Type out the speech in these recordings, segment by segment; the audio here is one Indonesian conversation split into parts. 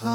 Allah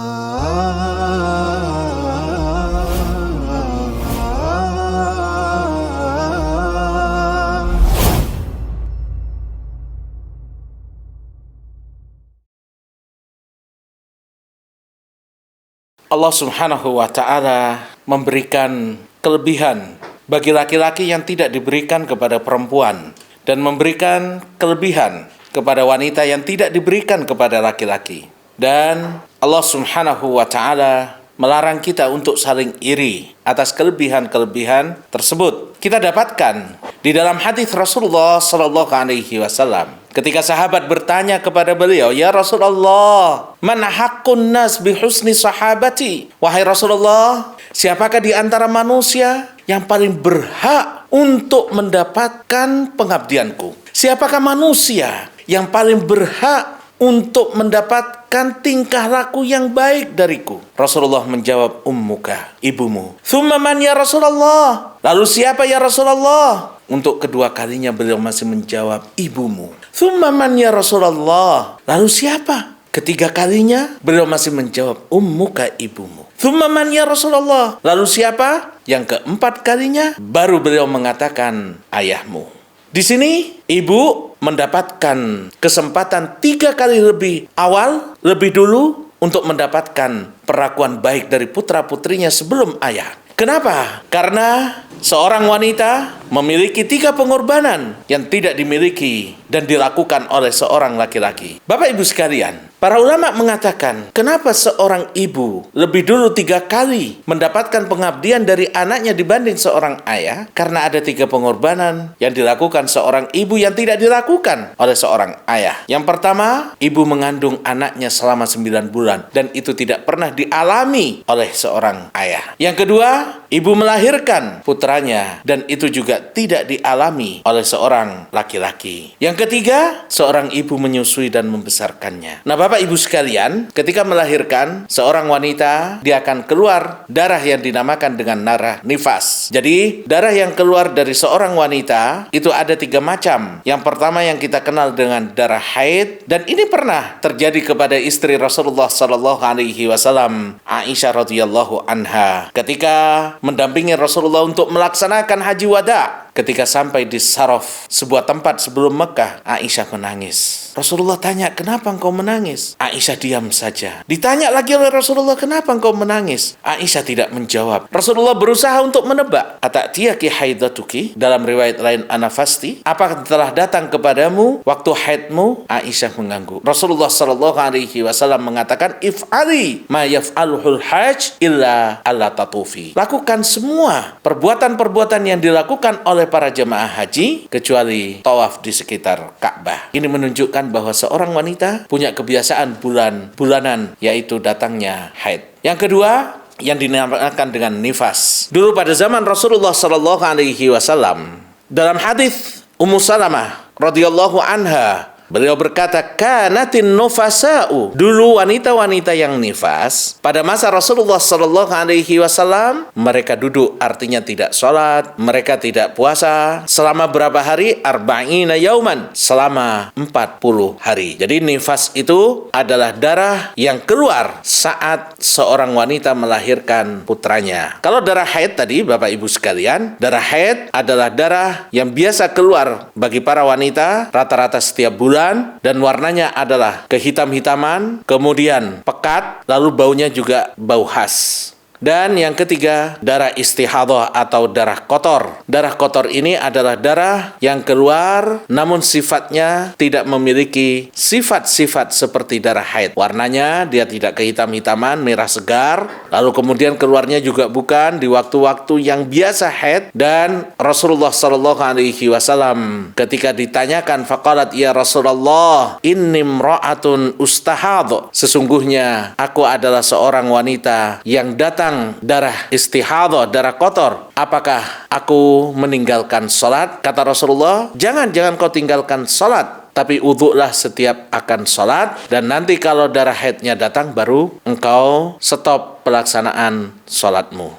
Subhanahu wa Ta'ala memberikan kelebihan bagi laki-laki yang tidak diberikan kepada perempuan, dan memberikan kelebihan kepada wanita yang tidak diberikan kepada laki-laki. Dan Allah Subhanahu wa Ta'ala melarang kita untuk saling iri atas kelebihan-kelebihan tersebut. Kita dapatkan di dalam hadis Rasulullah sallallahu alaihi wasallam ketika sahabat bertanya kepada beliau, "Ya Rasulullah, man haqqun nas bi husni sahabati?" Wahai Rasulullah, siapakah di antara manusia yang paling berhak untuk mendapatkan pengabdianku? Siapakah manusia yang paling berhak untuk mendapatkan tingkah laku yang baik dariku? Rasulullah menjawab, ummuka, ibumu. Tsumma man ya Rasulullah? Lalu siapa ya Rasulullah? Untuk kedua kalinya beliau masih menjawab, ibumu. Tsumma man ya Rasulullah? Lalu siapa? Ketiga kalinya beliau masih menjawab, ummuka, ibumu. Tsumma man ya Rasulullah? Lalu siapa? Yang keempat kalinya baru beliau mengatakan, ayahmu. Di sini ibu mendapatkan kesempatan 3 kali lebih awal, lebih dulu untuk mendapatkan perlakuan baik dari putra-putrinya sebelum ayah. Kenapa? Karena seorang wanita memiliki 3 pengorbanan yang tidak dimiliki dan dilakukan oleh seorang laki-laki. Bapak Ibu sekalian, para ulama mengatakan, kenapa seorang ibu lebih dulu 3 kali mendapatkan pengabdian dari anaknya dibanding seorang ayah? Karena ada 3 pengorbanan yang dilakukan seorang ibu yang tidak dilakukan oleh seorang ayah. Yang pertama, ibu mengandung anaknya selama 9 bulan dan itu tidak pernah dialami oleh seorang ayah. Yang kedua, ibu melahirkan putranya dan itu juga tidak dialami oleh seorang laki-laki. Yang ketiga, seorang ibu menyusui dan membesarkannya. Nah, Bapak Ibu sekalian, ketika melahirkan seorang wanita, dia akan keluar darah yang dinamakan dengan darah nifas. Jadi, darah yang keluar dari seorang wanita itu ada 3 macam. Yang pertama yang kita kenal dengan darah haid, dan ini pernah terjadi kepada istri Rasulullah sallallahu alaihi wasallam, Aisyah radhiyallahu anha, ketika mendampingi Rasulullah untuk melaksanakan haji wada. Ketika sampai di Saraf, sebuah tempat sebelum Mekah, Aisyah menangis. Rasulullah tanya, kenapa engkau menangis? Aisyah diam saja. Ditanya lagi oleh Rasulullah, kenapa engkau menangis? Aisyah tidak menjawab. Rasulullah berusaha untuk menebak. Ata'tiyaki haidatuki? Dalam riwayat lain, anafasti? Apakah telah datang kepadamu waktu haidmu? Aisyah mengganggu. Rasulullah sallallahu alaihi wasallam mengatakan, if'ali ma yaf'aluhul hajj illa alla tatufi. Lakukan semua perbuatan-perbuatan yang dilakukan oleh para jemaah haji kecuali tawaf di sekitar Ka'bah. Ini menunjukkan bahwa seorang wanita punya kebiasaan bulanan, yaitu datangnya haid. Yang kedua, yang dinamakan dengan nifas. Dulu pada zaman Rasulullah sallallahu alaihi wasallam, dalam hadis Ummu Salamah radhiyallahu anha, beliau berkata, kanatin nufasa'u. Dulu wanita-wanita yang nifas pada masa Rasulullah sallallahu alaihi wasallam, mereka duduk, artinya tidak sholat, mereka tidak puasa selama berapa hari? Arba'ina yauman, selama 40 hari. Jadi nifas itu adalah darah yang keluar saat seorang wanita melahirkan putranya. Kalau darah haid tadi, Bapak Ibu sekalian, darah haid adalah darah yang biasa keluar bagi para wanita rata-rata setiap bulan, dan warnanya adalah kehitam-hitaman, kemudian pekat, lalu baunya juga bau khas. Dan yang ketiga, darah istihadhah atau darah kotor. Darah kotor ini adalah darah yang keluar namun sifatnya tidak memiliki sifat-sifat seperti darah haid. Warnanya dia tidak kehitam-hitaman, merah segar, lalu kemudian keluarnya juga bukan di waktu-waktu yang biasa haid. Dan Rasulullah sallallahu alaihi wasallam ketika ditanyakan, faqalat ya Rasulullah, inni imra'atun ustahadh. Sesungguhnya aku adalah seorang wanita yang datang darah istihadhah, darah kotor. Apakah aku meninggalkan sholat? Kata Rasulullah, jangan kau tinggalkan sholat, tapi wudhulah setiap akan sholat, dan nanti kalau darah haidnya datang baru engkau stop pelaksanaan sholatmu.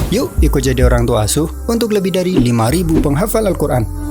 Yuk ikut jadi orang tua asuh untuk lebih dari 5.000 penghafal Al-Quran.